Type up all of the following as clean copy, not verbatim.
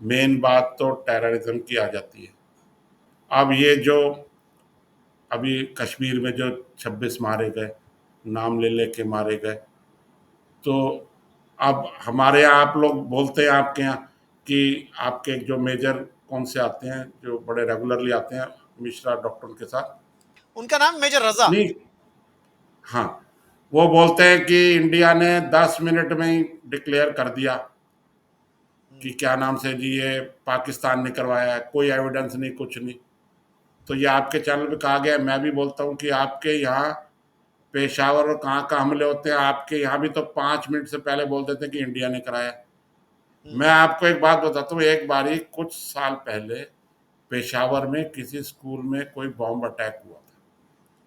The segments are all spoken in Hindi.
मेन बात तो टेररिज्म की आ जाती है। अब ये जो अभी कश्मीर में जो 26 मारे गए, नाम ले लेके मारे गए, तो अब हमारे यहाँ आप लोग बोलते हैं आपके यहाँ कि आपके जो मेजर कौन से आते हैं जो बड़े रेगुलरली आते हैं मिश्रा डॉक्टर के साथ? उनका नाम मेजर रजा। नहीं, हाँ, वो बोलते हैं कि इंडिया ने 10 मिनट में ही डिक्लेयर कर दिया कि क्या नाम से जी ये पाकिस्तान ने करवाया है, कोई एविडेंस नहीं, कुछ नहीं। तो ये आपके चैनल पे कहा गया है, मैं भी बोलता हूँ कि आपके यहाँ पेशावर और कहाँ कहाँ हमले होते हैं, आपके यहाँ भी तो 5 मिनट से पहले बोल देते हैं कि इंडिया ने कराया। मैं आपको एक बात बताता हूँ, एक बारी कुछ साल पहले पेशावर में किसी स्कूल में कोई बॉम्ब अटैक हुआ था,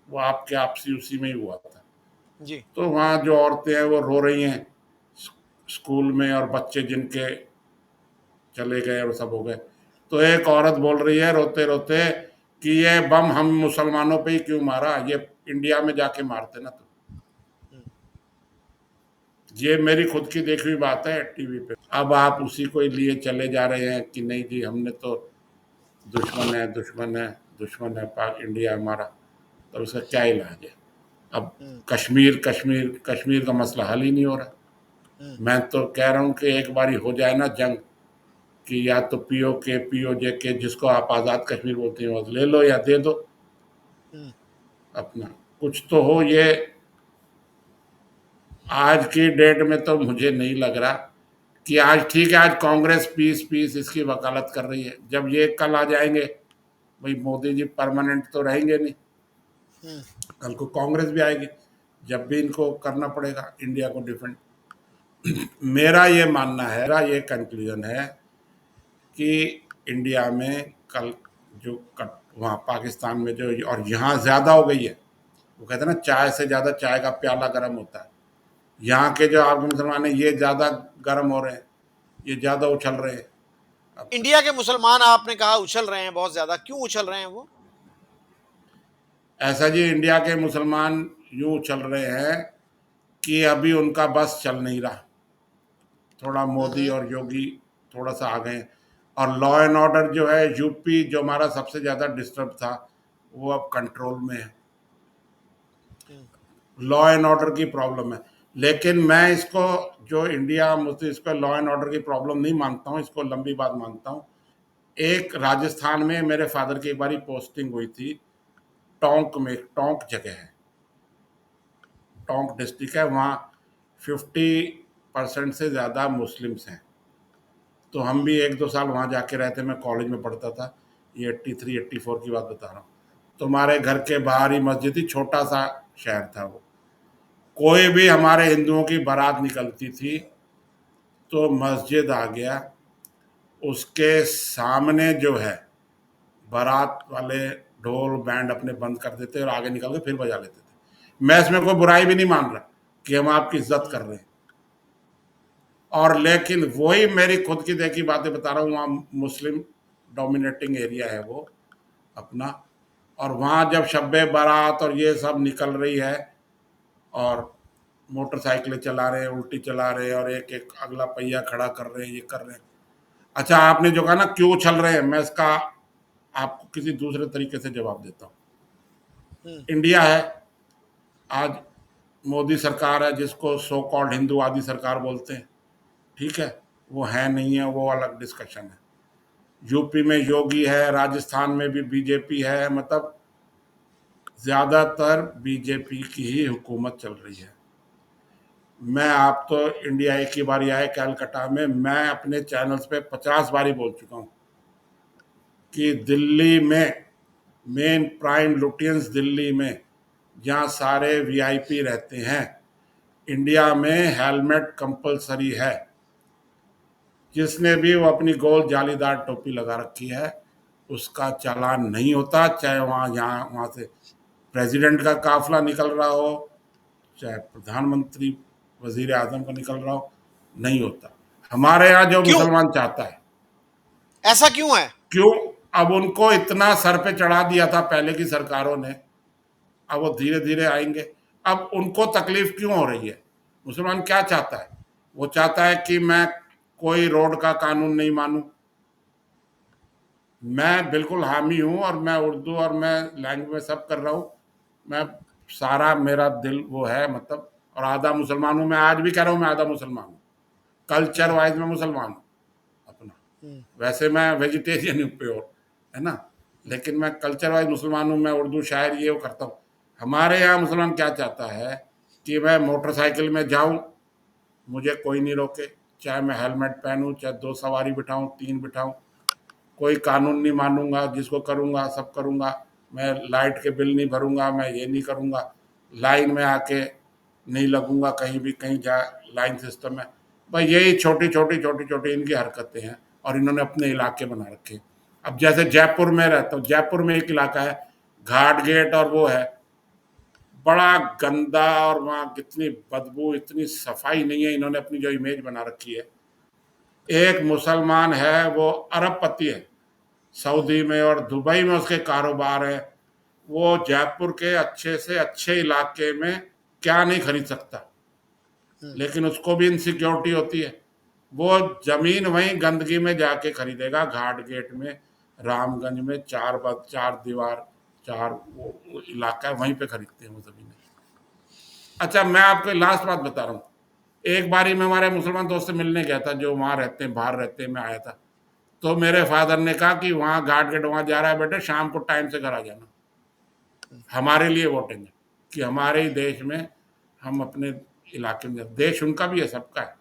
वो आपके आपसी उसी में ही हुआ था। जी। तो वहाँ जो औरतें हैं वो रो रही हैं स्कूल में, और बच्चे जिनके चले गए और सब हो गए। तो एक औरत बोल रही है रोते रोते कि ये बम हम मुसलमानों पे ही क्यों मारा, ये इंडिया में जाके मारते ना। तो ये मेरी खुद की देखी हुई बात है टीवी पे। अब आप उसी को लिए चले जा रहे हैं कि नहीं जी हमने तो दुश्मन है, दुश्मन है, दुश्मन है पाक इंडिया हमारा। तो उसका क्या इलाज है? अब कश्मीर कश्मीर कश्मीर का मसला हल ही नहीं हो रहा। मैं तो कह रहा हूँ कि एक बारी हो जाए ना जंग, कि या तो पीओजे के जिसको आप आज़ाद कश्मीर बोलते हैं वो ले लो या दे दो अपना, कुछ तो हो। ये आज की डेट में तो मुझे नहीं लग रहा कि आज ठीक है, आज कांग्रेस पीस पीस इसकी वकालत कर रही है, जब ये कल आ जाएंगे, भाई मोदी जी परमानेंट तो रहेंगे नहीं, कल को कांग्रेस भी आएगी, जब भी इनको करना पड़ेगा इंडिया को डिफेंड। मेरा ये मानना है, मेरा ये कंक्लूजन है कि इंडिया में कल जो वहाँ पाकिस्तान में जो और यहाँ ज़्यादा हो गई है, वो कहते हैं ना चाय से ज़्यादा चाय का प्याला गर्म होता है। यहाँ के जो आपके मुसलमान हैं ये ज़्यादा गर्म हो रहे हैं, ये ज़्यादा उछल रहे हैं अपना। इंडिया के मुसलमान आपने कहा उछल रहे हैं बहुत ज्यादा, क्यों उछल रहे हैं वो? ऐसा जी, इंडिया के मुसलमान यूं उछल रहे हैं कि अभी उनका बस चल नहीं रहा, थोड़ा मोदी और योगी थोड़ा सा आ गए हैं। और लॉ एंड ऑर्डर जो है यूपी जो हमारा सबसे ज़्यादा डिस्टर्ब था, वो अब कंट्रोल में है। लॉ एंड ऑर्डर की प्रॉब्लम है, लेकिन मैं इसको जो इंडिया मुझे इसको लॉ एंड ऑर्डर की प्रॉब्लम नहीं मानता हूँ, इसको लंबी बात मानता हूँ। एक राजस्थान में मेरे फादर की एक बारी पोस्टिंग हुई थी, टोंक में, टोंक जगह है, टोंक डिस्ट्रिक्ट है, वहाँ 50% से ज़्यादा मुस्लिम्स हैं। तो हम भी 1-2 साल वहाँ जाके रहते, मैं कॉलेज में पढ़ता था, ये 83-84 की बात बता रहा हूँ। तो हमारे घर के बाहर ही मस्जिद थी, छोटा सा शहर था वो। कोई भी हमारे हिंदुओं की बारात निकलती थी तो मस्जिद आ गया, उसके सामने जो है बारात वाले ढोल बैंड अपने बंद कर देते और आगे निकल के फिर बजा लेते थे। मैं इसमें कोई बुराई भी नहीं मान रहा कि हम आपकी इज्जत कर रहे हैं, और लेकिन वही मेरी खुद की देखी बातें बता रहा हूँ, वहाँ मुस्लिम डोमिनेटिंग एरिया है वो अपना। और वहाँ जब शब्बे बारात और ये सब निकल रही है और मोटरसाइकिलें चला रहे हैं, उल्टी चला रहे हैं, और एक एक अगला पहिया खड़ा कर रहे हैं, ये कर रहे हैं। अच्छा, आपने जो कहा ना क्यों चल रहे हैं, मैं इसका आपको किसी दूसरे तरीके से जवाब देता हूँ। इंडिया है आज, मोदी सरकार है जिसको सो कॉल्ड हिंदूवादी सरकार बोलते हैं, ठीक है, वो है नहीं है वो अलग डिस्कशन है। यूपी में योगी है, राजस्थान में भी बीजेपी है, मतलब ज़्यादातर बीजेपी की ही हुकूमत चल रही है। मैं आप तो इंडिया एक ही बारी आए कैलकाटा में, मैं अपने चैनल्स पे 50 बारी बोल चुका हूँ कि दिल्ली में मेन प्राइम लुटियंस दिल्ली में जहाँ सारे वीआईपी रहते हैं, इंडिया में हेलमेट कंपलसरी है। जिसने भी वो अपनी गोल जालीदार टोपी लगा रखी है उसका चालान नहीं होता, चाहे वहाँ से प्रेसिडेंट का काफिला निकल रहा हो, चाहे प्रधानमंत्री वजीर आजम का निकल रहा हो, नहीं होता। हमारे यहाँ जो क्यों? मुसलमान चाहता है, ऐसा क्यों है? क्यों? अब उनको इतना सर पे चढ़ा दिया था पहले की सरकारों ने, अब वो धीरे धीरे आएंगे। अब उनको तकलीफ क्यों हो रही है? मुसलमान क्या चाहता है? वो चाहता है कि मैं कोई रोड का कानून नहीं मानूं, मैं बिल्कुल हामी हूँ, और मैं उर्दू और मैं लैंग्वेज में सब कर रहा हूँ। मैं सारा मेरा दिल वो है मतलब, और आधा मुसलमान हूँ। मैं आज भी कह रहा हूँ मैं आधा मुसलमान हूँ, कल्चर हम्म। वाइज में मुसलमान हूँ अपना। हम्म। वैसे मैं वेजिटेरियन हूँ प्योर, है ना, लेकिन मैं कल्चर वाइज मुसलमान हूँ। मैं उर्दू शायर ये वो करता हूँ। हमारे यहाँ मुसलमान क्या चाहता है कि मैं मोटरसाइकिल में जाऊँ, मुझे कोई नहीं रोके, चाहे मैं हेलमेट पहनूं, चाहे दो सवारी बिठाऊं, तीन बिठाऊं, कोई कानून नहीं मानूंगा, जिसको करूंगा सब करूंगा। मैं लाइट के बिल नहीं भरूंगा, मैं ये नहीं करूंगा, लाइन में आके नहीं लगूंगा कहीं भी, कहीं जा लाइन सिस्टम में। भाई यही छोटी छोटी छोटी छोटी इनकी हरकतें हैं, और इन्होंने अपने इलाके बना रखे हैं। अब जैसे जयपुर में रहता हूँ, जयपुर में एक इलाका है घाट गेट, और वो है बड़ा गंदा, और वहाँ कितनी बदबू, इतनी सफाई नहीं है। इन्होंने अपनी जो इमेज बना रखी है, एक मुसलमान है वो अरबपति है, हम्म। सऊदी में और दुबई में उसके कारोबार है। वो जयपुर के अच्छे से अच्छे इलाके में क्या नहीं खरीद सकता, हम्म। लेकिन उसको भी इनसिक्योरिटी होती है। वो जमीन वहीं गंदगी में जाके खरीदेगा, घाट गेट में, रामगंज में, चार दीवार, चार वो इलाका है, वहीं पे खरीदते हैं वो जमीनें। अच्छा, मैं आपको लास्ट बात बता रहा हूँ। एक बारी मैं हमारे मुसलमान दोस्त से मिलने गया था, जो वहाँ रहते हैं, बाहर रहते हैं, मैं आया था। तो मेरे फादर ने कहा कि वहाँ घाट गेट वहाँ जा रहा है बेटे, शाम को टाइम से घर आ जाना। हमारे लिए वोटिंग है, कि हमारे ही देश में, हम अपने इलाके में, देश उनका भी है, सबका है।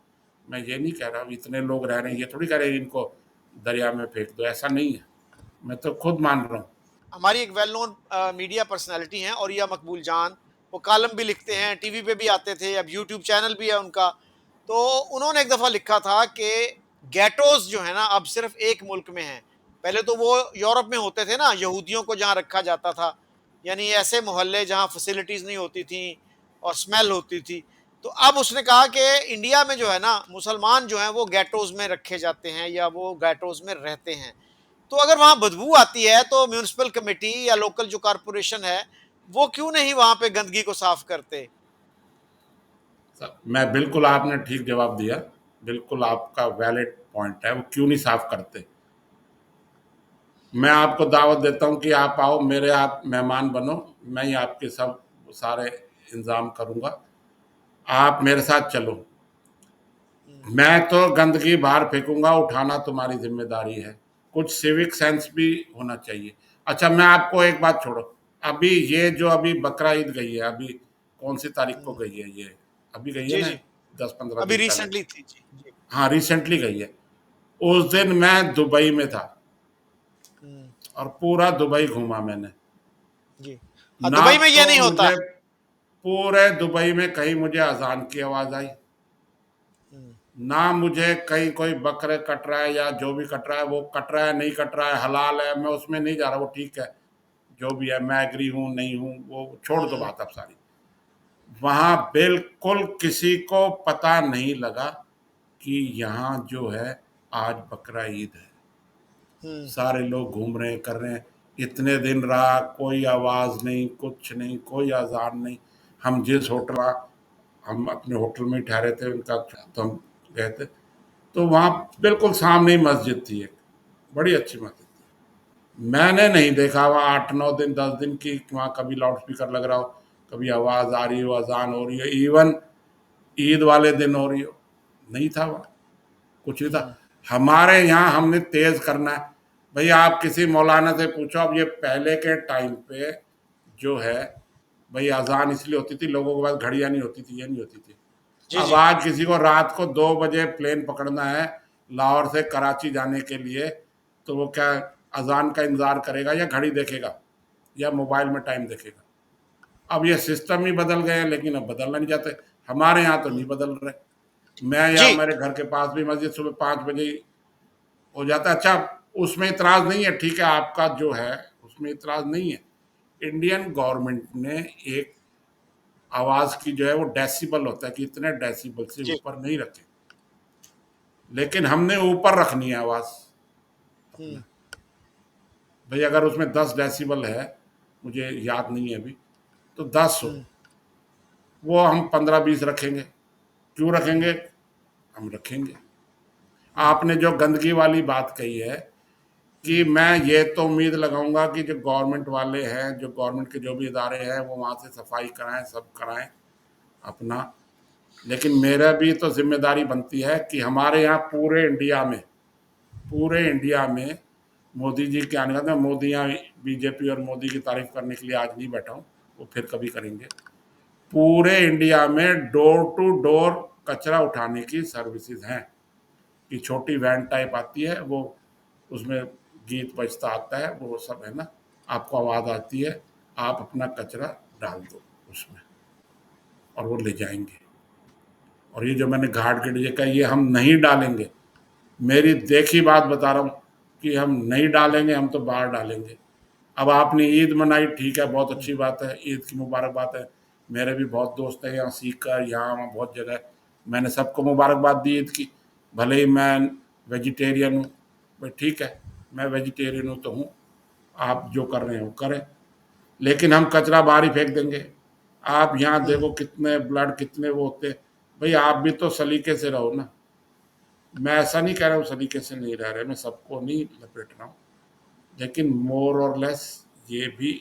मैं ये नहीं कह रहा इतने लोग रह रहे हैं, ये थोड़ी कह रहे हैं इनको दरिया में फेंक दो, ऐसा नहीं है। मैं तो खुद मान रहा हूँ। हमारी एक वेल नोन मीडिया पर्सनालिटी हैं और या मकबूल जान, वो कॉलम भी लिखते हैं, टीवी पे भी आते थे, अब यूट्यूब चैनल भी है उनका। तो उन्होंने एक दफा लिखा था कि गेटोस जो है ना अब सिर्फ एक मुल्क में हैं। पहले तो वो यूरोप में होते थे ना, यहूदियों को जहां रखा जाता था, यानी ऐसे मोहल्ले जहां फैसिलिटीज नहीं होती थी और स्मेल होती थी। तो अब उसने कहा कि इंडिया में जो है ना मुसलमान जो हैं वो गेटोज में रखे जाते हैं या वो गेटोज में रहते हैं। तो अगर वहां बदबू आती है तो म्यूनिसिपल कमेटी या लोकल जो कारपोरेशन है वो क्यों नहीं वहां पे गंदगी को साफ करते? मैं बिल्कुल, आपने ठीक जवाब दिया। बिल्कुल आपका वैलिड पॉइंट है, वो क्यों नहीं साफ करते। मैं आपको दावत देता हूँ कि आप आओ मेरे, आप मेहमान बनो, मैं ही आपके सब सारे इंतजाम करूँगा, आप मेरे साथ चलो। हम्म। मैं तो गंदगी बाहर फेंकूंगा, उठाना तुम्हारी जिम्मेदारी है। कुछ सिविक सेंस भी होना चाहिए। अच्छा, मैं आपको एक बात छोड़ो, अभी ये जो अभी बकरा ईद गई है, अभी कौन सी तारीख को हम्म। गई है ये, अभी गई है जी ना, जी। 10-15 अभी दिन पहले। रिसेंटली थी जी जी। हाँ, रिसेंटली गई है। उस दिन मैं दुबई में था, हम्म। और पूरा दुबई घूमा मैंने। जी। हाँ, ना दुबई में ये तो नहीं होता। मुझे पूरे दुबई में कहीं मुझे अजान की आवाज आई, हम्म। ना मुझे कहीं कोई बकरे कट रहा है या जो भी कट रहा है, वो कट रहा है नहीं कट रहा है, हलाल है, मैं उसमें नहीं जा रहा, वो ठीक है, जो भी है, मैं एग्री हूँ नहीं हूँ, वो छोड़ दो हम्म। बात अब सारी। वहाँ बिल्कुल किसी को पता नहीं लगा कि यहाँ जो है आज बकरा ईद है। हम्म। सारे लोग घूम रहे हैं, कर रहे हैं। इतने दिन रहा, कोई आवाज़ नहीं, कुछ नहीं, कोई अजान नहीं। हम जिस होटल, हम अपने होटल में ही ठहरे थे उनका, तो हम गए थे, तो वहाँ बिल्कुल सामने ही मस्जिद थी एक, बड़ी अच्छी मस्जिद थी। मैंने नहीं देखा वहाँ 8-9 दिन, 10 दिन की वहाँ कभी लाउड स्पीकर लग रहा हो, कभी आवाज़ आ रही हो, अजान हो रही हो, इवन ईद वाले दिन हो रही हो, नहीं था वहाँ, कुछ नहीं था। हम्म। हमारे यहाँ हमने तेज करना है। भैया आप किसी मौलाना से पूछो, अब ये पहले के टाइम पे जो है, भाई अजान इसलिए होती थी, लोगों के पास घड़ियाँ नहीं होती थी, ये नहीं होती थी। जी अब जी। आज किसी को रात को 2 बजे प्लेन पकड़ना है लाहौर से कराची जाने के लिए, तो वो क्या अजान का इंतजार करेगा, या घड़ी देखेगा, या मोबाइल में टाइम देखेगा। अब ये सिस्टम ही बदल गए हैं, लेकिन अब बदलना नहीं चाहते। हमारे यहाँ तो नहीं हम्म। बदल रहे। मैं या जी। मेरे घर के पास भी मस्जिद सुबह 5 बजे ही हो जाता है। अच्छा, उसमें इतराज नहीं है, ठीक है, आपका जो है उसमें इतराज नहीं है। इंडियन गवर्नमेंट ने एक आवाज की जो है वो डेसिबल होता है कि इतने डेसिबल से जी। ऊपर नहीं रखे, लेकिन हमने ऊपर रखनी है आवाज हम्म। अपना। भाई अगर उसमें 10 डेसिबल है, मुझे याद नहीं है अभी, तो 10 हो, हम्म। वो हम 15-20 रखेंगे। क्यों हम्म। रखेंगे? हम रखेंगे। हम्म। आपने जो गंदगी वाली बात कही है, कि मैं ये तो उम्मीद लगाऊंगा कि जो गवर्नमेंट वाले हैं, जो गवर्नमेंट के जो भी इदारे हैं, वो वहाँ से सफाई कराएं, सब कराएं अपना। लेकिन मेरा भी तो जिम्मेदारी बनती है कि हमारे यहाँ पूरे इंडिया में मोदी जी के आने का, मैं मोदी यहाँ बीजेपी और मोदी की तारीफ करने के लिए आज नहीं बैठा हूँ, वो फिर कभी करेंगे। पूरे इंडिया में डोर टू डोर कचरा उठाने की सर्विसेज हैं, कि छोटी वैन टाइप आती है, वो उसमें गीत बजता आता है, वो सब है ना, आपको आवाज़ आती है, आप अपना कचरा डाल दो उसमें और वो ले जाएंगे। और ये जो मैंने घाट के नीचे कहा, ये हम नहीं डालेंगे, मेरी देखी बात बता रहा हूँ कि हम नहीं डालेंगे, हम तो बाहर डालेंगे। अब आपने ईद मनाई, ठीक है, बहुत अच्छी बात है, ईद की मुबारकबाद है। मेरे भी बहुत दोस्त हैं यहाँ सीख कर, यहाँ वहाँ बहुत जगह, मैंने सबको मुबारकबाद दी ईद की। भले ही मैं वेजिटेरियन हूँ, भाई ठीक है, मैं वेजिटेरियन हूँ तो हूँ, आप जो कर रहे हो करें, लेकिन हम कचरा बाहर ही फेंक देंगे। आप यहाँ देखो कितने ब्लड, कितने वो होते, भाई आप भी तो सलीके से रहो ना। मैं ऐसा नहीं कह रहा हूँ सलीके से नहीं रह रहे, मैं सबको नहीं लपेट रहा हूँ, लेकिन मोर और लेस ये भी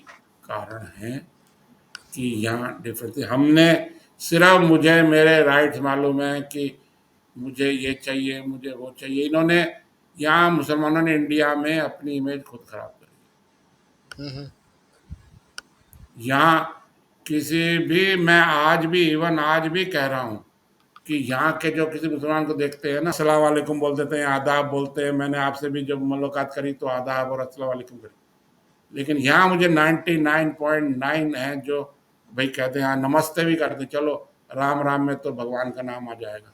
कारण है कि यहाँ डिफरेंस है। हमने सिर्फ, मुझे मेरे राइट्स मालूम है कि मुझे ये चाहिए, मुझे वो चाहिए, इन्होंने यहाँ मुसलमानों ने इंडिया में अपनी इमेज खुद खराब करी। यहाँ किसी भी, मैं आज भी, इवन आज भी कह रहा हूँ कि यहाँ के जो किसी मुसलमान को देखते हैं ना, अस्सलाम वालेकुम बोल देते हैं, आदाब बोलते हैं। मैंने आपसे भी जब मुलाकात करी तो आदाब और अस्सलाम वालेकुम करी, लेकिन यहाँ मुझे 99.9 है जो भाई कहते हैं, हाँ नमस्ते भी करते, चलो राम राम में तो भगवान का नाम आ जाएगा,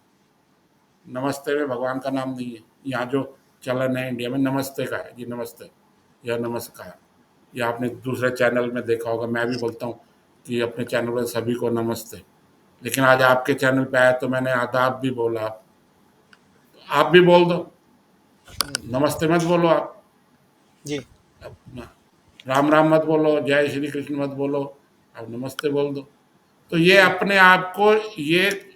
नमस्ते में भगवान का नाम नहीं है। यहाँ जो चलन है इंडिया में नमस्ते का है, जी नमस्ते या नमस्कार। या आपने दूसरे चैनल में देखा होगा, मैं भी बोलता हूँ कि अपने चैनल पर सभी को नमस्ते, लेकिन आज आपके चैनल पे आया तो मैंने आदाब भी बोला। आप भी बोल दो, नमस्ते मत बोलो आप, जी। अपना राम राम मत बोलो, जय श्री कृष्ण मत बोलो, आप नमस्ते बोल दो। तो ये अपने आप को, ये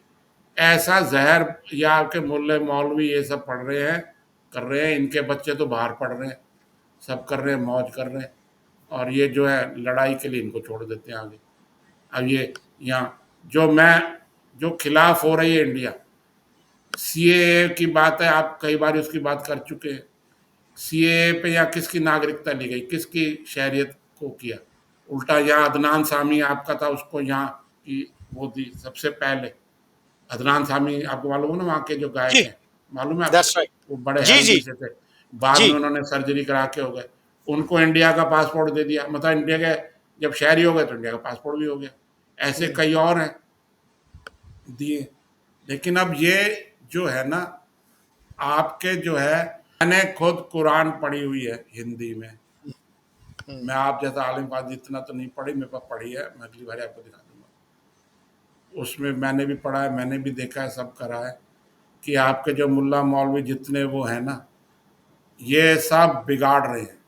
ऐसा जहर, या आपके मुल्ले मौलवी ये सब पढ़ रहे हैं, कर रहे हैं, इनके बच्चे तो बाहर पढ़ रहे हैं, सब कर रहे हैं, मौज कर रहे हैं, और ये जो है लड़ाई के लिए इनको छोड़ देते हैं आगे। अब ये यहाँ जो खिलाफ हो रही है इंडिया, सीएए की बात है, आप कई बार उसकी बात कर चुके हैं। सीएए पे यहाँ किसकी नागरिकता ली गई, किसकी शहरियत को किया उल्टा, यहाँ अदनान सामी आपका था, उसको यहाँ की वो दी सबसे पहले। अदनान सामी आपको मालूम है ना, वहाँ के जो गायक जी, हैं, मालूम है आपको, दैट्स राइट। वो बड़े जी, हेल्दी जी, से थे, बाद जी। में उन्होंने सर्जरी करा के हो गए, उनको इंडिया का पासपोर्ट दे दिया, मतलब इंडिया के जब शहरी हो गए तो इंडिया का पासपोर्ट भी हो गया। ऐसे कई और हैं दिए। लेकिन अब ये जो है ना, आपके जो है, मैंने खुद कुरान पढ़ी हुई है हिंदी में, मैं आप जैसा आलिम पास इतना तो नहीं पढ़ी, मेरे पास पढ़ी है, मैं अगली बार आपको दिखा दूंगा। उसमें मैंने भी पढ़ा है, मैंने भी देखा है, सब करा है, कि आपके जो मुल्ला मौलवी जितने वो हैं ना, ये सब बिगाड़ रहे हैं।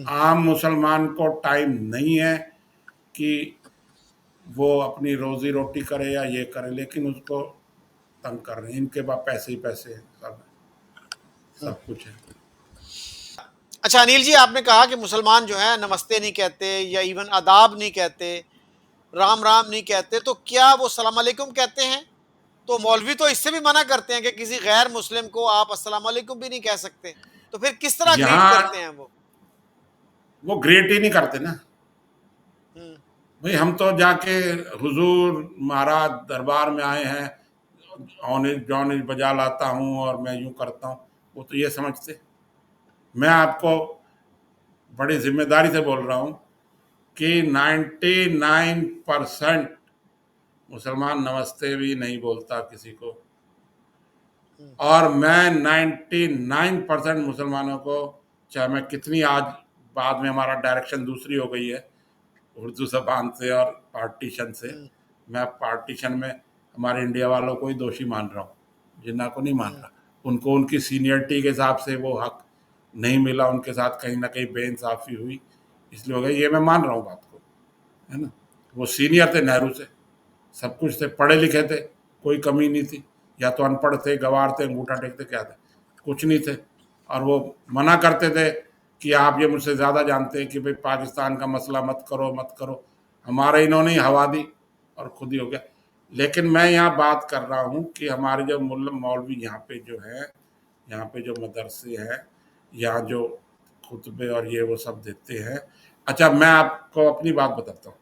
आम मुसलमान को टाइम नहीं है कि वो अपनी रोजी रोटी करे या ये करे, लेकिन उसको तंग कर रहे हैं, इनके पास पैसे ही पैसे हैं, सब कुछ है। अच्छा अनिल जी, आपने कहा कि मुसलमान जो है नमस्ते नहीं कहते या इवन आदाब नहीं कहते, राम राम नहीं कहते, तो क्या वो सलाम अलैकुम कहते हैं? तो मौलवी तो इससे भी मना करते हैं कि किसी गैर मुस्लिम को आप अस्सलाम वालेकुम भी नहीं कह सकते। तो फिर किस तरह ग्रीट यहाँ करते हैं वो? वो ग्रेट ही नहीं करते ना हुँ, भाई, हम तो जाके हुजूर महाराज दरबार में आए हैं, ऑनिज जॉनिज बजा लाता हूँ और मैं यूं करता हूँ, वो तो ये समझते। मैं आपको बड़ी जिम्मेदारी से बोल रहा हूँ कि 99% मुसलमान नमस्ते भी नहीं बोलता किसी को, हुँ, और मैं 99% मुसलमानों को, चाहे मैं कितनी, आज बाद में हमारा डायरेक्शन दूसरी हो गई है उर्दू जबान से और पार्टीशन से, हुँ, मैं पार्टीशन में हमारे इंडिया वालों को ही दोषी मान रहा हूँ, जिन्ना को नहीं मान हुँ, रहा। उनको उनकी सीनियरिटी के हिसाब से वो हक नहीं मिला, उनके साथ कहीं ना कहीं बेइंसाफ़ी हुई, इसलिए हो गया, ये मैं मान रहा हूँ बात को, है ना। वो सीनियर थे नेहरू से, सब कुछ थे, पढ़े लिखे थे, कोई कमी नहीं थी, या तो अनपढ़ थे, गवार थे, अंगूठा टेकते, क्या थे, कुछ नहीं थे। और वो मना करते थे कि आप ये मुझसे ज़्यादा जानते हैं कि भाई पाकिस्तान का मसला मत करो मत करो। हमारे इन्होंने ही हवा दी और खुद ही हो गया। लेकिन मैं यहाँ बात कर रहा हूँ कि हमारे जो मुल्ला मौलवी यहाँ पे जो है, यहाँ पे जो मदरसे हैं, यहाँ जो खुतबे और ये वो सब देते हैं। अच्छा, मैं आपको अपनी बात बताता हूँ।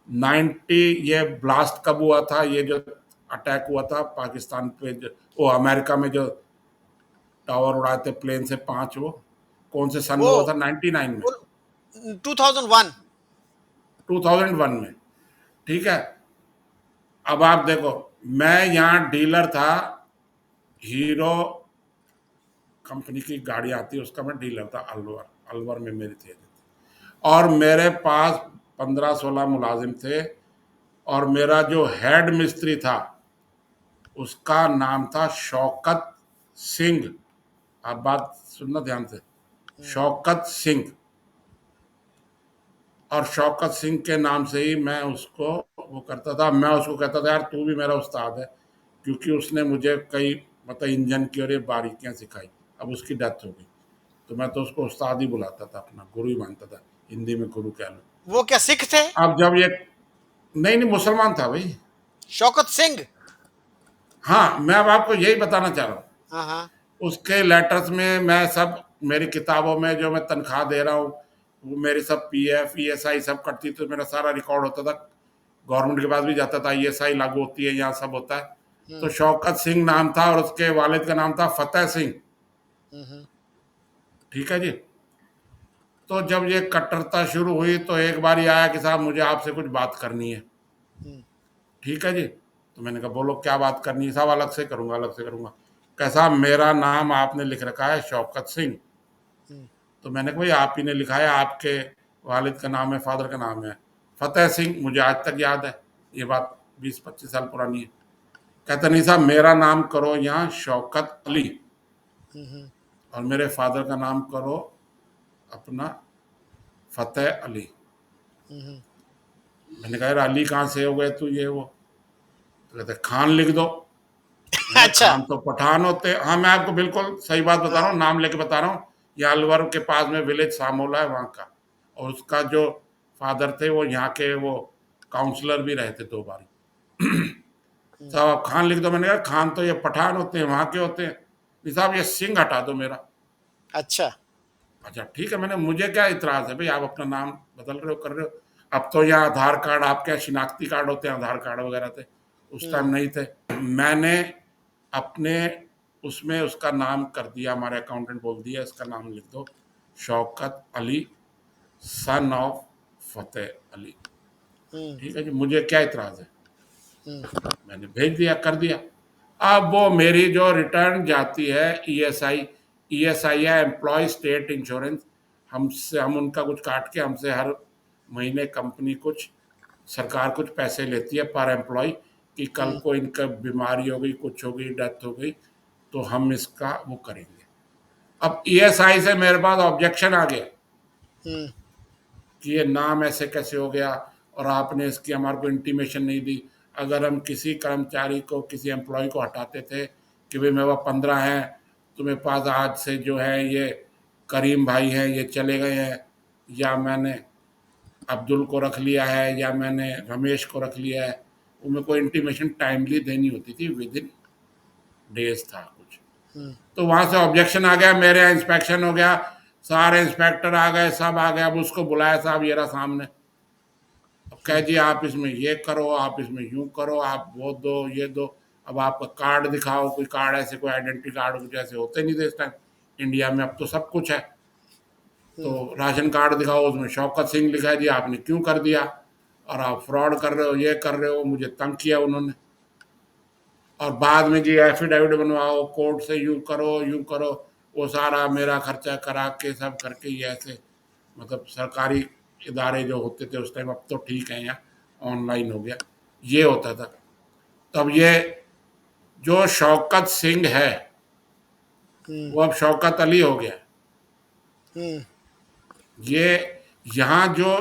90 ये ब्लास्ट कब हुआ था, ये जो अटैक हुआ था पाकिस्तान पे, जो वो अमेरिका में जो टावर उड़ाए थे प्लेन से 5, वो कौन से सन में वो हुआ था? 99 में, 2001। 2001 में। ठीक है। अब आप देखो, मैं यहाँ डीलर था, हीरो कंपनी की गाड़ी आती है उसका मैं डीलर था, अलवर। अलवर में मेरी थी, और मेरे पास 15-16 मुलाजिम थे। और मेरा जो हेड मिस्त्री था उसका नाम था शौकत सिंह। आप बात सुनना ध्यान से, शौकत सिंह। और शौकत सिंह के नाम से ही मैं उसको वो करता था। मैं उसको कहता था यार तू भी मेरा उस्ताद है, क्योंकि उसने मुझे कई मतलब इंजन की और ये बारीकियां सिखाई। अब उसकी डेथ हो गई, तो मैं तो उसको उस्ताद ही बुलाता था, अपना गुरु ही मानता था, हिंदी में गुरु कह लो। वो क्या सिख थे? अब जब ये, नहीं नहीं, मुसलमान था भाई। शौकत सिंह। हाँ, मैं अब आपको यही बताना चाह रहा हूँ। हाँ हाँ। उसके लेटर्स में मैं सब, मेरी किताबों में जो मैं तनख्वाह दे रहा हूँ वो मेरी सब पीएफ ईएसआई सब कटती, तो मेरा सारा रिकॉर्ड होता था। गवर्नमेंट के पास भी जाता था, ईएसआई लागू होती है यहाँ, सब होता है। तो शौकत सिंह नाम था और उसके वालिद का नाम था फतेह सिंह। ठीक है जी। तो जब ये कट्टरता शुरू हुई तो एक बार ही आया कि साहब मुझे आपसे कुछ बात करनी है। ठीक है जी। तो मैंने कहा बोलो क्या बात करनी है साहब? अलग से करूंगा, अलग से करूंगा। कैसा, मेरा नाम आपने लिख रखा है शौकत सिंह। तो मैंने कहा भाई आप ही ने लिखा है, आपके वालिद का नाम है, फादर का नाम है फतेह सिंह। मुझे आज तक याद है, ये बात 20-25 साल पुरानी है। कहते नहीं साहब, मेरा नाम करो यहाँ शौकत अली, और मेरे फादर का नाम करो अपना फतेह अली। मैंने कहा यार अली कहाँ से हो गए तू, ये वो? तो कहते खान लिख दो। मैंने कहा अच्छा। खान तो पठान होते हैं। हाँ, मैं आपको बिल्कुल सही बात बता रहा हाँ। हूँ, नाम लेके बता रहा हूँ। ये अलवर के पास में विलेज सामोला है वहाँ का। और उसका जो फादर थे वो यहाँ के वो काउंसलर भी रहे थे 2 बार। साहब आप खान लिख दो। मैंने कहा खान तो ये पठान होते हैं, वहाँ के होते हैं। नहीं साहब ये सिंह हटा दो मेरा। अच्छा। अच्छा ठीक है, मैंने, मुझे क्या इतराज है भाई, आप अपना नाम बदल रहे हो, कर रहे हो। अब तो यहाँ आधार कार्ड, आपके यहाँ शिनाख्ती कार्ड होते हैं, आधार कार्ड वगैरह थे, उस टाइम नहीं थे। मैंने अपने उसमें उसका नाम कर दिया, हमारे अकाउंटेंट बोल दिया इसका नाम लिख दो शौकत अली सन ऑफ फतेह अली। ठीक है जी, मुझे क्या इतराज है। मैंने भेज दिया, कर दिया। अब वो मेरी जो रिटर्न जाती है ईएसआई, ईएसआई है एम्प्लॉय स्टेट इंश्योरेंस, हमसे, हम उनका कुछ काट के हमसे हर महीने कंपनी कुछ, सरकार कुछ पैसे लेती है पर एम्प्लॉय, कि कल को इनका बीमारी हो गई, कुछ हो गई, डेथ हो गई, तो हम इसका वो करेंगे। अब ईएसआई से मेरे पास ऑब्जेक्शन आ गया कि ये नाम ऐसे कैसे हो गया और आपने इसकी हमारे को इंटीमेशन नहीं दी। अगर हम किसी कर्मचारी को, किसी एम्प्लॉय को हटाते थे कि भाई मेरे पास 15 हैं, तुम्हें पास आज से जो है ये करीम भाई हैं ये चले गए हैं, या मैंने अब्दुल को रख लिया है, या मैंने रमेश को रख लिया है, उनमें कोई इंटीमेशन टाइमली देनी होती थी, विद इन डेज था कुछ। तो वहाँ से ऑब्जेक्शन आ गया, मेरे यहाँ इंस्पेक्शन हो गया, सारे इंस्पेक्टर आ गए, सब आ गए। अब उसको बुलाया, साहब ये रहा सामने। अब कह जी आप इसमें ये करो, आप इसमें यूं करो, आप वो दो, ये दो। अब आपका कार्ड दिखाओ, कोई कार्ड ऐसे, कोई आइडेंटिटी कार्ड कुछ ऐसे होते नहीं थे इस टाइम इंडिया में, अब तो सब कुछ है। तो राशन कार्ड दिखाओ, उसमें शौकत सिंह लिखा है जी, आपने क्यों कर दिया, और आप फ्रॉड कर रहे हो, ये कर रहे हो। मुझे तंग किया उन्होंने। और बाद में जी एफिडेविट बनवाओ कोर्ट से, यूं करो यूं करो। वो सारा मेरा खर्चा करा के सब करके ये ऐसे, मतलब सरकारी इदारे जो होते थे उस टाइम, अब तो ठीक है यहाँ ऑनलाइन हो गया, ये होता था। तब ये जो शौकत सिंह है वो अब शौकत अली हो गया। ये यहाँ जो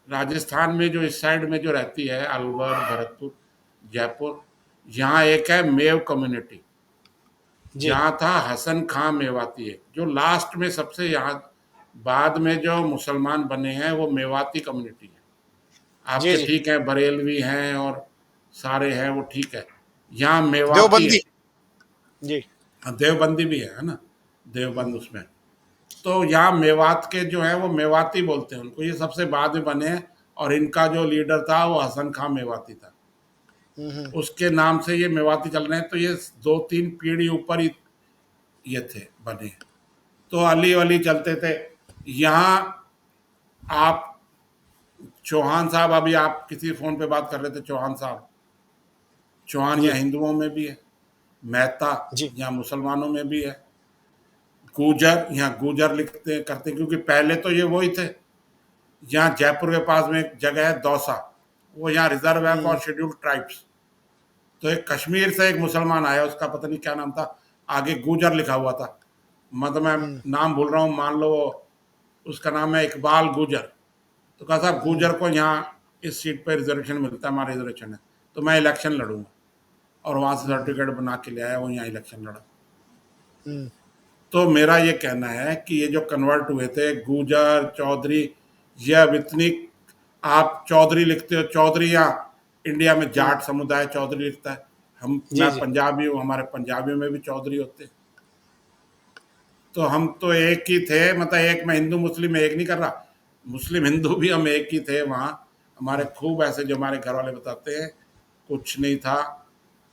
राजस्थान में जो इस साइड में जो रहती है, अलवर, भरतपुर, जयपुर, यहाँ एक है मेव कम्युनिटी। जी यहाँ था हसन खां मेवाती एक, जो लास्ट में सबसे यहाँ बाद में जो मुसलमान बने हैं वो मेवाती कम्युनिटी है। जी आपके जी। ठीक है बरेलवी हैं और सारे हैं वो ठीक है, यहाँ मेवाती है। देवबंदी। जी। हाँ, देवबंदी भी है ना, देवबंद हम्म उसमें। तो यहाँ मेवात के जो है वो मेवाती बोलते हैं उनको, ये सबसे बाद में बने हैं। और इनका जो लीडर था वो हसन खां मेवाती था, हम्म। उसके नाम से ये मेवाती चल रहे हैं। तो ये 2-3 पीढ़ी ऊपर ही ये थे बने। तो अली वली चलते थे यहाँ। आप चौहान साहब, अभी आप किसी फोन पे बात कर रहे थे, चौहान साहब, चौहान जी यहाँ हिंदुओं में भी है, मेहता जी। यहाँ मुसलमानों में भी है, गुजर यहाँ गुजर लिखते हैं करते हैं, क्योंकि पहले तो ये वही थे। यहाँ जयपुर के पास में एक जगह है दौसा, वो यहाँ रिजर्व है फॉर हम्म शेड्यूल्ड ट्राइब्स। तो एक कश्मीर से एक मुसलमान आया, उसका पता नहीं क्या नाम था, आगे गुजर लिखा हुआ था, मतलब मैं हम्म नाम भूल रहा हूँ, मान लो उसका नाम है इकबाल गुजर। तो कहा साहब हम्म गुजर को यहाँ इस सीट पर रिजर्वेशन मिलता है, हमारा रिजर्वेशन है, तो मैं इलेक्शन लड़ूंगा। और वहां से हम्म सर्टिफिकेट बना के ले आया, वो यहाँ इलेक्शन लड़ा। हम्म। तो मेरा ये कहना है कि ये जो कन्वर्ट हुए थे गुजर चौधरी, ये अब इतनी, आप चौधरी लिखते हो, चौधरी यहाँ इंडिया में हम्म। जाट समुदाय चौधरी लिखता है। जी मैं जी। पंजाबी हूँ, हमारे पंजाबियों में भी चौधरी होते हैं। तो हम तो एक ही थे, मतलब एक, मैं हिंदू मुस्लिम एक नहीं कर रहा, मुस्लिम हिंदू भी हम एक ही थे वहाँ। हमारे खूब ऐसे, जो हमारे घर वाले बताते हैं, कुछ नहीं था।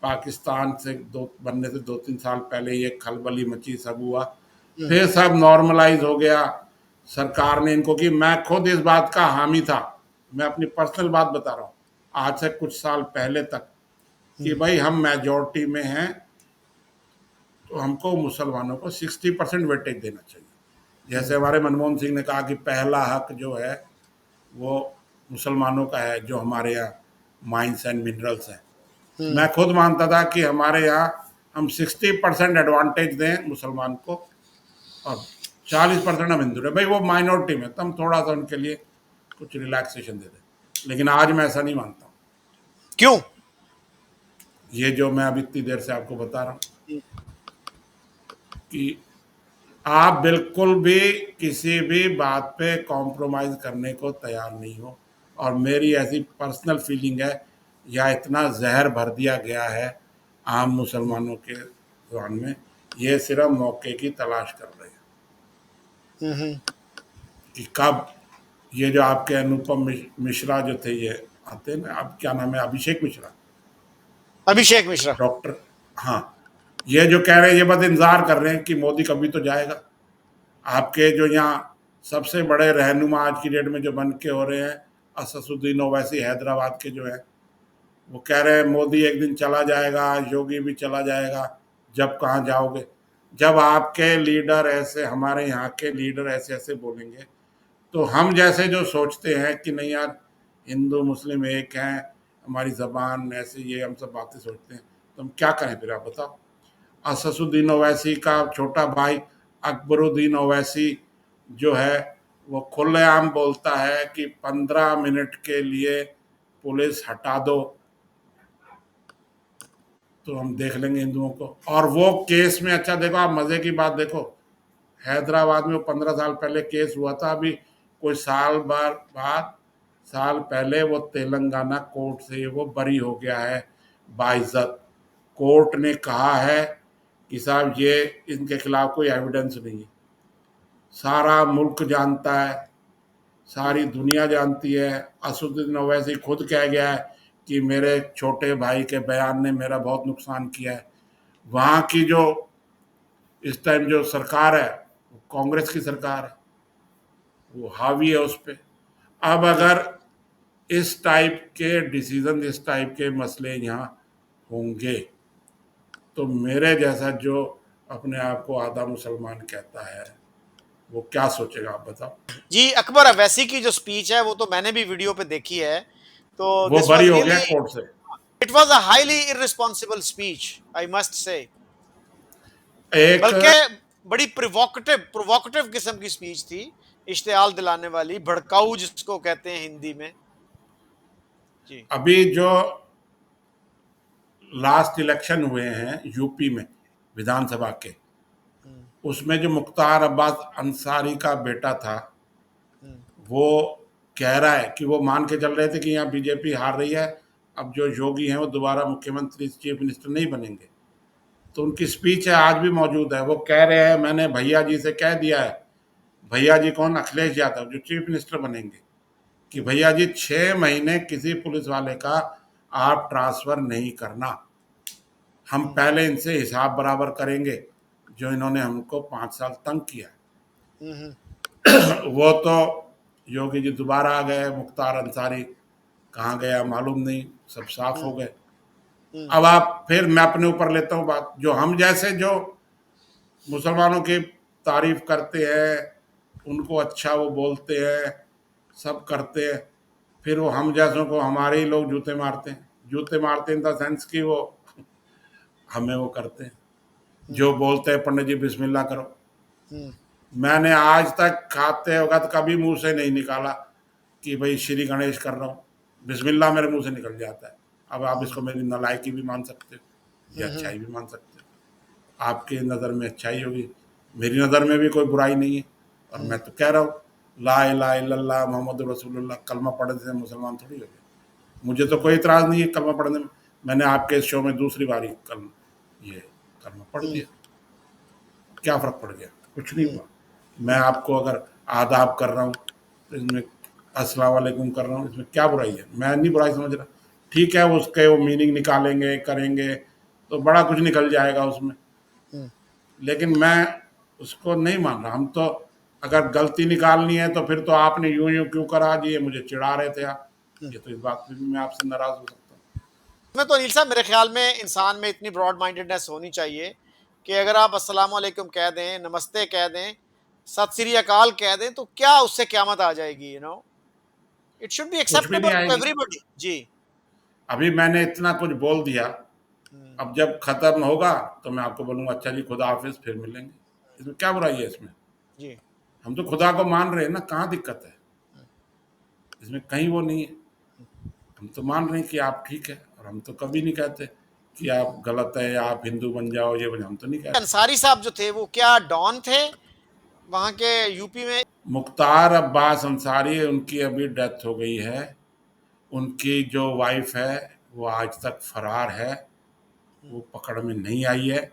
पाकिस्तान से दो बनने से 2-3 साल पहले ये खलबली मची, सब हुआ, हम्म फिर सब नॉर्मलाइज हो गया। सरकार ने इनको, कि मैं खुद इस बात का हामी था, मैं अपनी पर्सनल बात बता रहा हूँ, आज से कुछ साल पहले तक, कि हम्म भाई हम मेजोरिटी में हैं, तो हमको मुसलमानों को 60% वेटेज देना चाहिए। जैसे हम्म हमारे मनमोहन सिंह ने कहा कि पहला हक जो है वो मुसलमानों का है, जो हमारे यहाँ माइंस एंड मिनरल्स हैं। हम्म। मैं खुद मानता था कि हमारे यहाँ हम 60% एडवांटेज दें मुसलमान को, और 40% हम हिंदू रहे, भाई वो माइनॉरिटी में, तो हम थोड़ा सा उनके लिए कुछ रिलैक्सेशन दे दें। लेकिन आज मैं ऐसा नहीं मानता हूँ। क्यों? ये जो मैं अभी इतनी देर से आपको बता रहा हूँ कि आप बिल्कुल भी किसी भी बात पे कॉम्प्रोमाइज़ करने को तैयार नहीं हो। और मेरी ऐसी पर्सनल फीलिंग है, या इतना जहर भर दिया गया है आम मुसलमानों के जबान में, ये सिर्फ मौके की तलाश कर रहे हैं हम्म। कि कब ये जो आपके अनुपम मिश्रा जो थे, ये आते हैं ना, अब क्या नाम है, अभिषेक मिश्रा, अभिषेक मिश्रा। डॉक्टर, हाँ, ये जो कह रहे हैं, ये बस इंतजार कर रहे हैं कि मोदी कभी तो जाएगा। आपके जो यहाँ सबसे बड़े रहनुमा आज की डेट में जो बन के हो रहे हैं, असदुद्दीन ओवैसी हैदराबाद के जो है, वो कह रहे हैं मोदी एक दिन चला जाएगा, योगी भी चला जाएगा। जब कहाँ जाओगे? जब आपके लीडर ऐसे, हमारे यहाँ के लीडर ऐसे ऐसे बोलेंगे, तो हम जैसे जो सोचते हैं कि नहीं यार, हिंदू मुस्लिम एक हैं, हमारी ज़बान ऐसे, ये हम सब बातें सोचते हैं, तो हम क्या करें फिर, आप बताओ। असदुद्दीन ओवैसी का छोटा भाई अकबरुद्दीन ओवैसी जो है, वो खुलेआम बोलता है कि 15 मिनट के लिए पुलिस हटा दो तो हम देख लेंगे हिंदुओं को। और वो केस में, अच्छा देखो, आप मज़े की बात देखो, हैदराबाद में वो 15 साल पहले केस हुआ था, अभी कोई साल बार बाद, साल पहले वो तेलंगाना कोर्ट से वो बरी हो गया है बाइज्जत। कोर्ट ने कहा है कि साहब ये, इनके खिलाफ कोई एविडेंस नहीं है। सारा मुल्क जानता है, सारी दुनिया जानती है। असदुद्दीन ओवैसी खुद कह गया है कि मेरे छोटे भाई के बयान ने मेरा बहुत नुकसान किया है। वहाँ की जो इस टाइम जो सरकार है, वो कांग्रेस की सरकार है, वो हावी है उस पर। अब अगर इस टाइप के डिसीजन, इस टाइप के मसले यहाँ होंगे, तो मेरे जैसा जो अपने आप को आधा मुसलमान कहता है, वो क्या सोचेगा, आप बताओ। जी, अकबर अवैसी की जो स्पीच है वो तो मैंने भी वीडियो पे देखी है। तो वो दिस बरी वाज हो गया रियली, कोर्ट से। It was a highly irresponsible speech, I must say. एक, बल्कि बड़ी प्रोवोकेटिव प्रोवोकेटिव किस्म की स्पीच थी, इश्तियाल दिलाने वाली, भड़काऊ जिसको कहते हैं हिंदी में। जी। अभी जो लास्ट इलेक्शन हुए हैं यूपी में, विधानसभा के, उसमें जो मुख्तार अब्बास अंसारी का बेटा था, वो कह रहा है कि वो मान के चल रहे थे कि यहाँ बीजेपी हार रही है, अब जो योगी हैं वो दोबारा मुख्यमंत्री चीफ मिनिस्टर नहीं बनेंगे। तो उनकी स्पीच है, आज भी मौजूद है। वो कह रहे हैं मैंने भैया जी से कह दिया है, भैया जी कौन, अखिलेश यादव जो चीफ मिनिस्टर बनेंगे, कि भैया जी 6 महीने किसी पुलिस वाले का आप ट्रांसफर नहीं करना, हम पहले इनसे हिसाब बराबर करेंगे जो इन्होंने हमको 5 साल तंग किया। वो तो योगी जी दोबारा आ गए, मुख्तार अंसारी कहाँ गया मालूम नहीं, सब साफ हो गए। अब आप फिर मैं अपने ऊपर लेता हूँ बात, जो हम जैसे जो मुसलमानों की तारीफ करते हैं, उनको अच्छा वो बोलते हैं, सब करते हैं, फिर वो हम जैसों को हमारे ही लोग जूते मारते हैं, जूते मारते इन द सेंस कि वो हमें वो करते हैं, जो बोलते हैं पंडित जी बिस्मिल्लाह करो। मैंने आज तक खाते वक्त कभी मुंह से नहीं निकाला कि भाई श्री गणेश कर रहा हूँ, बिस्मिल्लाह मेरे मुंह से निकल जाता है। अब आप इसको मेरी नालायकी भी मान सकते हो या अच्छाई भी मान सकते हो, आपकी नज़र में अच्छाई होगी, मेरी नज़र में भी कोई बुराई नहीं है। और मैं तो कह रहा हूँ ला इलाहा इल्लल्लाह मोहम्मद रसूलुल्लाह, कलमा पढ़ने से मुसलमान थोड़ी हो गए। मुझे तो कोई इतराज़ नहीं है कलमा पढ़ने में, मैंने आपके इस शो में दूसरी बारी कल ये कलमा पढ़ दिया, क्या फ़र्क पड़ गया, कुछ नहीं हुआ। मैं आपको अगर आदाब कर रहा हूँ तो इसमें अस्सलाम वालेकुम कर रहा हूँ, इसमें क्या बुराई है, मैं नहीं बुराई समझ रहा। ठीक है, उसके वो मीनिंग निकालेंगे करेंगे तो बड़ा कुछ निकल जाएगा उसमें, लेकिन मैं उसको नहीं मान रहा। हम तो अगर गलती निकालनी है तो फिर तो आपने यूं यूं क्यों करा जी, ये मुझे चिढ़ा रहे थे आप, ये तो इस बात पे भी मैं आपसे नाराज हो सकता हूँ। मैं तो अनिल साहब, मेरे ख्याल में इंसान में इतनी ब्रॉड माइंडेडनेस होनी चाहिए कि अगर आप अस्सलाम वालेकुम कह दें, नमस्ते कह दें, सत श्री अकाल कह दें, तो क्या उससे क़यामत आ जाएगी, इट शुड बी कुछ भी नहीं एक्सेप्टेबल टू आएगी। एवरीबॉडी। जी। अभी मैंने इतना कुछ बोल दिया, अब जब खत्म होगा तो मैं आपको बोलूंगा अच्छा जी खुदा हाफिज, फिर मिलेंगे, इसमें क्या बुराई है इसमें। जी। हम तो खुदा को मान रहे हैं ना, कहाँ दिक्कत है इसमें, कहीं वो नहीं है। हम तो मान रहे हैं कि आप ठीक है, और हम तो कभी नहीं कहते कि आप गलत है या आप हिंदू बन जाओ, ये बन, हम तो नहीं कहते। अंसारी साहब जो थे वो क्या डॉन थे वहां के यूपी में? मुख्तार अब्बास अंसारी, उनकी अभी डेथ हो गई है। उनकी जो वाइफ है वो आज तक फरार है, वो पकड़ में नहीं आई है।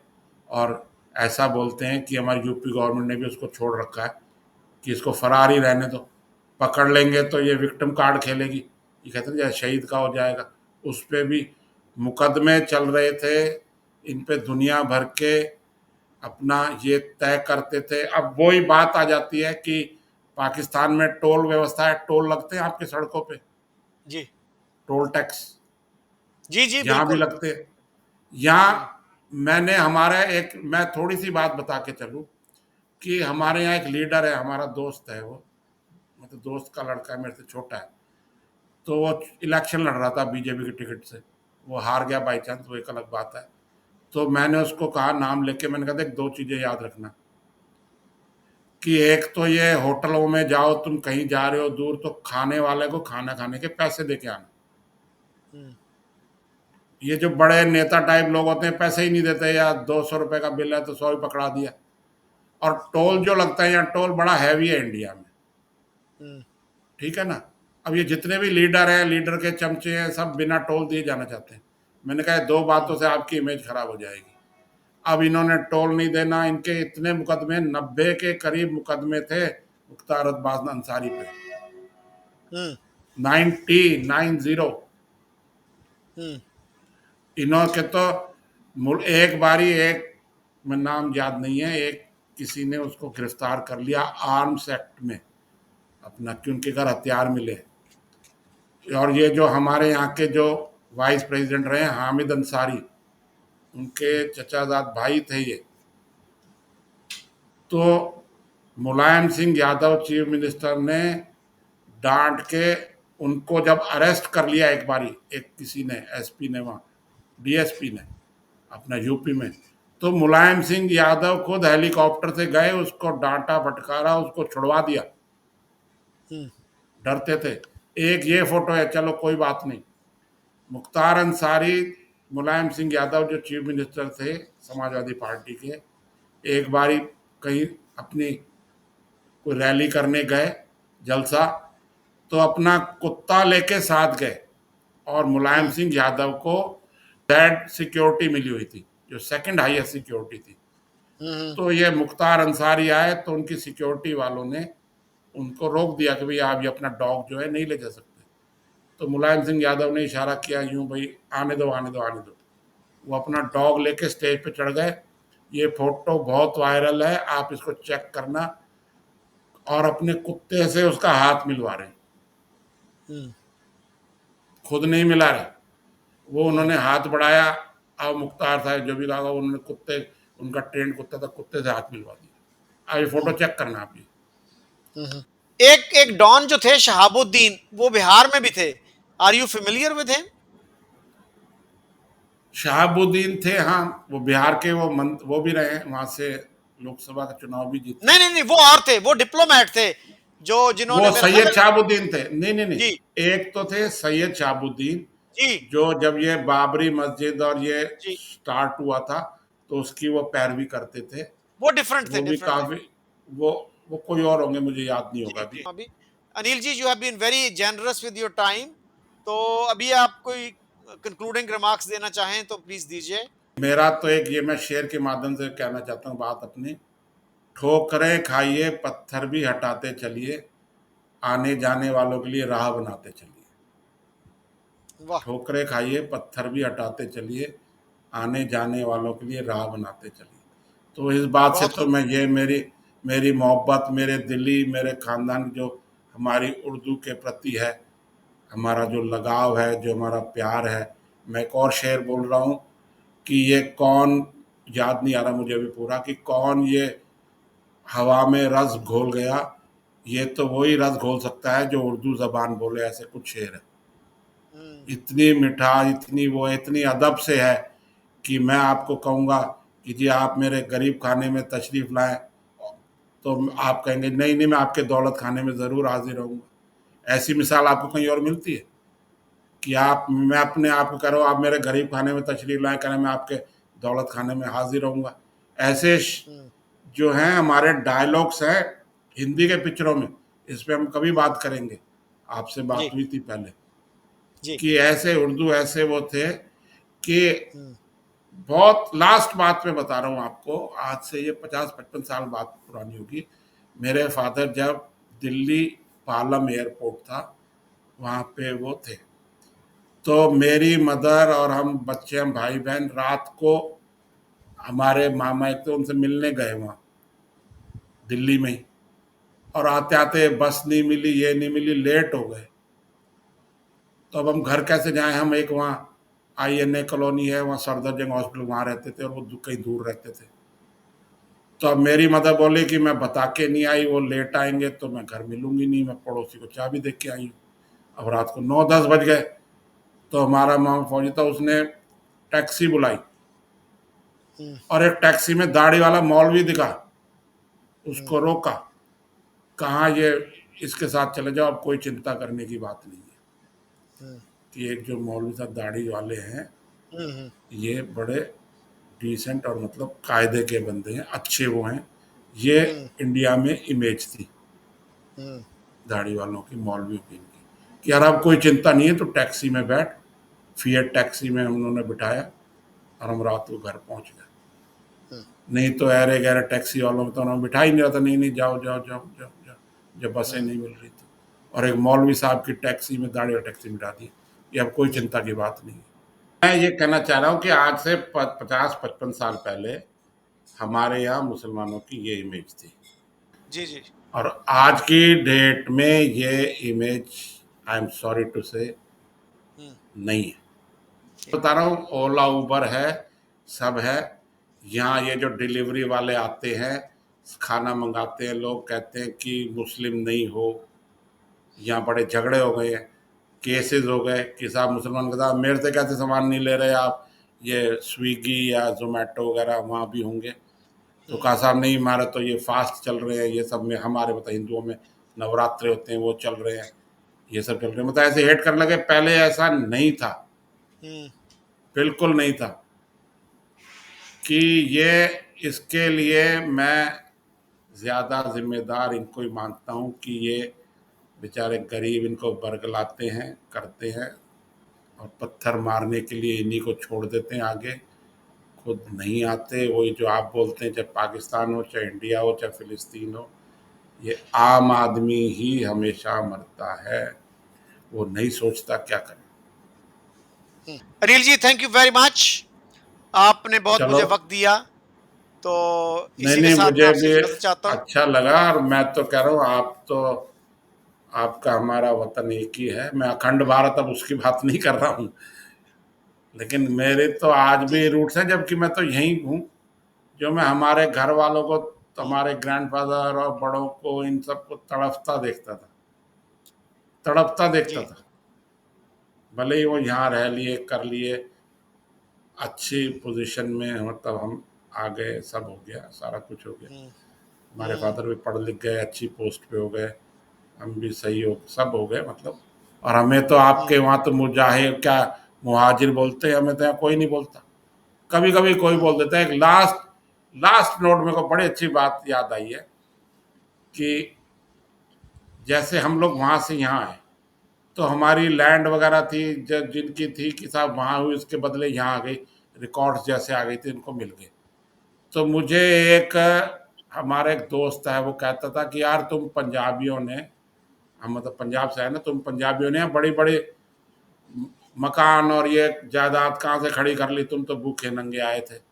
और ऐसा बोलते हैं कि हमारी यूपी गवर्नमेंट ने भी उसको छोड़ रखा है कि इसको फरार ही रहने दो, पकड़ लेंगे तो ये विक्टिम कार्ड खेलेगी, ये कहते हैं जैसे शहीद का हो जाएगा। उस पर भी मुकदमे चल रहे थे, इन पे दुनिया भर के अपना ये तय करते थे। अब वही बात आ जाती है कि पाकिस्तान में टोल व्यवस्था है, टोल लगते हैं आपके सड़कों पे, जी। टोल टैक्स जी। जी यहाँ भी बिल्कुल। लगते हैं। यहाँ मैंने हमारा एक, मैं थोड़ी सी बात बता के चलूँ कि हमारे यहाँ एक लीडर है, हमारा दोस्त है, वो मतलब दोस्त का लड़का है, मेरे से छोटा है। तो वो इलेक्शन लड़ रहा था बीजेपी की टिकट से, वो हार गया बाई चांस, वो एक अलग बात है। तो मैंने उसको कहा नाम लेके, मैंने कहा देख 2 चीज़ें याद रखना, कि एक तो ये होटलों में जाओ, तुम कहीं जा रहे हो दूर तो खाने वाले को खाना खाने के पैसे दे के आना। ये जो बड़े नेता टाइप लोग होते हैं पैसे ही नहीं देते, या 200 रुपये का बिल है तो 100 ही पकड़ा दिया। और टोल जो लगता है यहाँ, टोल बड़ा हैवी है इंडिया में, ठीक है ना। अब ये जितने भी लीडर हैं, लीडर के चमचे हैं, सब बिना टोल दिए जाना चाहते हैं। मैंने कहा 2 बातों से आपकी इमेज खराब हो जाएगी। अब इन्होंने टोल नहीं देना, इनके इतने मुकदमे, 90 के करीब मुकदमे थे मुख्तार अब्बास अंसारी पे, 90। इन्हों के तो एक बारी, एक में नाम याद नहीं है, एक किसी ने उसको गिरफ्तार कर लिया आर्म्स एक्ट में अपना, कि उनके घर हथियार मिले। और ये जो हमारे यहाँ के जो वाइस प्रेसिडेंट रहे हामिद अंसारी, उनके चचाजाद भाई थे ये। तो मुलायम सिंह यादव चीफ मिनिस्टर ने डांट के उनको जब अरेस्ट कर लिया एक बारी, एक किसी ने, एसपी ने, वहाँ डीएसपी ने अपना यूपी में, तो मुलायम सिंह यादव खुद हेलीकॉप्टर से गए, उसको डांटा फटकारा, उसको छुड़वा दिया, डरते थे। एक ये फोटो है, चलो कोई बात नहीं। मुख्तार अंसारी मुलायम सिंह यादव जो चीफ मिनिस्टर थे समाजवादी पार्टी के, एक बारी कहीं अपनी कोई रैली करने गए, जलसा, तो अपना कुत्ता लेके साथ गए, और मुलायम हम्म सिंह यादव को जेड सिक्योरिटी मिली हुई थी, जो सेकंड हाईएस्ट सिक्योरिटी थी। हम्म तो ये मुख्तार अंसारी आए तो उनकी सिक्योरिटी वालों ने उनको रोक दिया कि भाई आप ये अपना डॉग जो है नहीं ले जा सकते। तो मुलायम सिंह यादव ने इशारा किया यूं, भाई आने दो आने दो आने दो। वो अपना डॉग लेके स्टेज पे चढ़ गए। ये फोटो बहुत वायरल है, आप इसको चेक करना। और अपने कुत्ते से उसका हाथ मिलवा रहे हैं, हम्म खुद नहीं मिला रहे। वो हम्म उन्होंने हाथ बढ़ाया, अब मुख्तार साहब जो भी कहा उन्होंने कुत्ते, उनका ट्रेंड कुत्ता था, कुत्ते से हाथ मिलवा दिया। अब ये फोटो हम्म चेक करना आप ये। हम्म। एक एक डॉन जो थे शहाबुद्दीन, वो बिहार में भी थे। Are you familiar with him? Shahabuddin थे, हाँ, वो बिहार के, वो भी रहे हैं, वहां से लोकसभा का चुनाव भी जीते नहीं हैं। नहीं नहीं, वो और थे, वो डिप्लोमेट थे, जो जिन्होंने वो मेरा ख्याल सैयद है। शहाबुद्दीन थे, नहीं नहीं नहीं, जी एक तो थे सैयद शहाबुद्दीन, जी जो जब ये बाबरी मस्जिद और ये जी, स्टार्ट हुआ था तो उसकी वो पैरवी करते थे। वो डिफरेंट थे, वो भी डिफरेंट थे। काफी, वो वो कोई और होंगे, मुझे याद नहीं होगा जी अभी। जी, अभी Anil ji, you have been very generous with your time. तो अभी आप कोई कंक्लूडिंग रिमार्क्स देना चाहें तो प्लीज दीजिए। मेरा तो एक ये, मैं शेर के माध्यम से कहना चाहता हूँ बात अपनी। ठोकरें खाइए पत्थर भी हटाते चलिए, आने जाने वालों के लिए राह बनाते चलिए। वाह। ठोकरें खाइए पत्थर भी हटाते चलिए, आने जाने वालों के लिए राह बनाते चलिए। तो इस बात से बहुत तो खूब। मैं ये, मेरी मेरी मोहब्बत, मेरे दिली, मेरे खानदान, जो हमारी उर्दू के प्रति है, हमारा जो लगाव है, जो हमारा प्यार है। मैं एक और शेर बोल रहा हूँ कि ये कौन, याद नहीं आ रहा मुझे अभी पूरा, कि कौन ये हवा में रस घोल गया, ये तो वही रस घोल सकता है जो उर्दू ज़बान बोले, ऐसे कुछ शेर है। हम्म इतनी मिठास, इतनी वो, इतनी अदब से है कि मैं आपको कहूँगा कि जी आप मेरे गरीब खाने में तशरीफ़ लाएं, तो आप कहेंगे नहीं नहीं, मैं आपके दौलत खाने में ज़रूर हाजिर रहूँगा। ऐसी मिसाल आपको कहीं और मिलती है कि आप, मैं अपने आप को कह रहा हूँ आप मेरे गरीब खाने में तशरीफ़ लाएं, कह रहे हैं मैं आपके दौलत खाने में हाजिर रहूँगा। ऐसे हम्म, जो हैं हमारे डायलॉग्स हैं हिंदी के पिक्चरों में, इस पे हम कभी बात करेंगे। आपसे बात जी हुई थी पहले जी। कि ऐसे उर्दू, ऐसे वो थे कि, हम्म बहुत लास्ट बात में बता रहा हूँ आपको, आज से ये 50-55 साल बात पुरानी होगी। मेरे फादर जब दिल्ली पालम एयरपोर्ट था, वहाँ पे वो थे, तो मेरी मदर और हम बच्चे, हम भाई बहन, रात को हमारे मामा एक तो उनसे मिलने गए वहाँ दिल्ली में ही, और आते आते बस नहीं मिली, ये नहीं मिली, लेट हो गए। तो अब हम घर कैसे जाएं, हम एक वहाँ INA कॉलोनी है, वहाँ सफदरजंग हॉस्पिटल, वहाँ रहते थे, और वो कहीं दूर रहते थे। तो अब मेरी मदर बोली कि मैं बता के नहीं आई, वो लेट आएंगे तो मैं घर मिलूंगी नहीं, मैं पड़ोसी को चाबी दे के आई हूँ। अब रात को 9-10 बज गए, तो हमारा मामा फौजी था, उसने टैक्सी बुलाई, हम्म और एक टैक्सी में दाढ़ी वाला मौलवी दिखा, हम्म उसको रोका, कहाँ ये, इसके साथ चले जाओ, अब कोई चिंता करने की बात नहीं है। हम्म कि एक जो मौलवी साहब दाढ़ी वाले हैं, हम्म ये बड़े डिसेंट और मतलब कायदे के बंदे हैं, अच्छे वो हैं। ये हम्म इंडिया में इमेज थी हम्म दाढ़ी वालों की, मौलवियों की, इनकी, कि यार अब कोई चिंता नहीं है, तो टैक्सी में बैठ। फिएट टैक्सी में उन्होंने बिठाया, और हम रात को घर पहुंच गए। हम्म, नहीं तो अरे गहरे टैक्सी वालों में तो उन्होंने बिठा ही नहीं रहा था, नहीं नहीं जाओ जाओ जाओ जाओ जाओ, जब बसें हम्म, नहीं मिल रही थी। और एक मौलवी साहब की टैक्सी में, दाढ़ी और टैक्सी बिठा दी, कि अब कोई जी चिंता की बात नहीं है। मैं ये कहना चाह रहा हूँ कि आज से 50-55 साल पहले हमारे यहाँ मुसलमानों की ये इमेज थी, जी जी। और आज की डेट में ये image, I am sorry to say, hmm नहीं है। जी बता रहा हूँ, ओला उबर है, सब है। यहाँ ये जो डिलीवरी वाले आते हैं, खाना मंगाते हैं, लोग कहते हैं कि मुस्लिम नहीं हो। यहाँ बड़े झगड़े हो गए हैं, केसेस हो गए कि साहब मुसलमान के साथ मेरे से कैसे सामान नहीं ले रहे आप, ये स्विगी या जोमेटो वगैरह वहाँ भी होंगे। तो हम्म कहा साहब नहीं, हमारे तो ये फास्ट चल रहे हैं, ये सब में हमारे मतलब हिंदुओं में नवरात्रे होते हैं, वो चल रहे हैं, ये सब चल रहे हैं, मतलब ऐसे हेट करने लगे। पहले ऐसा नहीं था, हम्म बिल्कुल नहीं था कि ये, इसके लिए मैं ज़्यादा जिम्मेदार इनको ही मानता हूँ कि ये बेचारे गरीब इनको बरगलाते हैं, करते हैं और पत्थर मारने के लिए इन्हीं को छोड़ देते हैं आगे, खुद नहीं आते। वही जो आप बोलते हैं, चाहे पाकिस्तान हो, चाहे इंडिया हो, चाहे फ़िलिस्तीन हो, ये आम आदमी ही हमेशा मरता है, वो नहीं सोचता क्या करें। Anil ji, thank you very much, आपने बहुत चलो, मुझे वक्त दिया। तो नहीं इसी के नहीं, साथ मैं मुझे आपसे भी इजाजत चाहता हूँ। अच्छा लगा। और मैं तो कह रहा हूँ, आप तो, आपका हमारा वतन एक ही है। मैं अखंड भारत अब उसकी बात नहीं कर रहा हूँ, लेकिन मेरे तो आज जी। भी रूट्स हैं, जबकि मैं तो यहीं हूँ। जो मैं हमारे घर वालों को, हमारे ग्रैंडफादर और बड़ों को, इन सबको तड़पता देखता था, तड़पता देखता जी। था। भले ही वो यहाँ रह लिए, कर लिए, अच्छी पोजीशन में, मतलब हम आ गए, सब हो गया, सारा कुछ हो गया। हम्म। हमारे हम्म। फादर भी पढ़ लिख गए, अच्छी पोस्ट पे हो गए, हम भी सही हो, सब हो गए मतलब। और हमें तो आपके हम्म। वहाँ तो मुजाहिर क्या, मुहाजिर बोलते हैं, हमें तो यहाँ कोई नहीं बोलता। कभी कभी कोई हम्म। बोल देता है। एक लास्ट लास्ट नोट मेरे को बड़ी अच्छी बात याद आई है कि जैसे हम लोग वहाँ से यहाँ आए, तो हमारी लैंड वगैरह थी, जिनकी थी कि साहब वहाँ हुई, उसके बदले यहाँ आ गई, रिकॉर्ड्स जैसे आ गई थी, इनको मिल गए। तो मुझे एक, हमारा एक दोस्त है, वो कहता था कि यार तुम पंजाबियों ने, हम मतलब पंजाब से है ना, तुम पंजाबियों ने बड़ी बड़ी मकान और ये जायदाद कहाँ से खड़ी कर ली, तुम तो भूखे नंगे आए थे।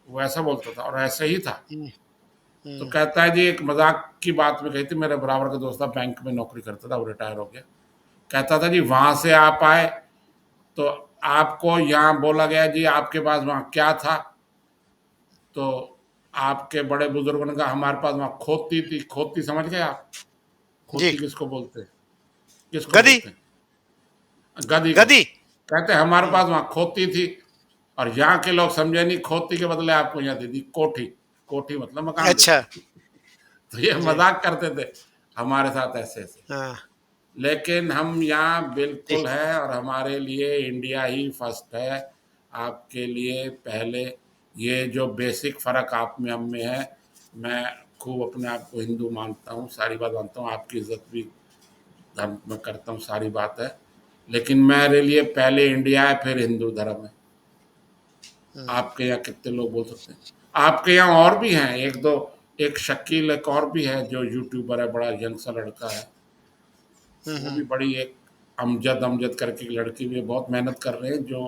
वो ऐसा बोलता था, और ऐसा ही था। हम्म। तो हम्म। कहता है जी, एक मजाक की बात में कही थी, मेरे बराबर का दोस्त था, बैंक में नौकरी करता था, वो रिटायर हो गया। कहता था जी, वहां से आप आए तो आपको यहाँ बोला गया जी आपके पास वहाँ क्या था, तो आपके बड़े बुजुर्गों ने कहा हमारे पास वहाँ खोती थी। खोती समझ गए आप? जी। खोती किसको बोलते हैं? किसको गदी। बोलते हैं? गधी को। गदी। कहते हैं हमारे हम्म। पास वहाँ खोती थी, और यहाँ के लोग समझे नहीं, खोती के बदले आपको यहाँ दे दी कोठी। कोठी मतलब मकान दे अच्छा। दिया। तो ये जी। मजाक करते थे हमारे साथ ऐसे ऐसे। हाँ। लेकिन हम यहाँ जी। बिल्कुल है, और हमारे लिए इंडिया ही फर्स्ट है। आपके लिए पहले, ये जो बेसिक फ़र्क आप में हम में है, मैं खूब अपने आप को हिंदू मानता हूँ, सारी बात मानता हूँ, आपकी इज्जत भी धर्म में करता हूँ, सारी बात है। लेकिन मेरे लिए पहले इंडिया है, फिर हिंदू धर्म है। हम्म। आपके यहाँ कितने लोग बोल सकते हैं? आपके यहाँ और भी हैं एक दो, एक शकील एक और भी है जो यूट्यूबर है, बड़ा यंग सा लड़का है, वो हम्म। भी बड़ी एक अमजद अमजद करके एक लड़की भी है, बहुत मेहनत कर रहे हैं, जो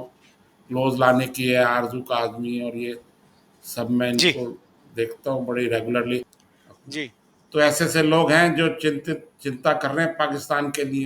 क्लोज लाने की है, आरजू का आदमी, और ये सब मैं जी। इनको देखता हूँ बड़ी रेगुलरली। जी। तो ऐसे ऐसे लोग हैं जो चिंता कर रहे हैं पाकिस्तान के लिए।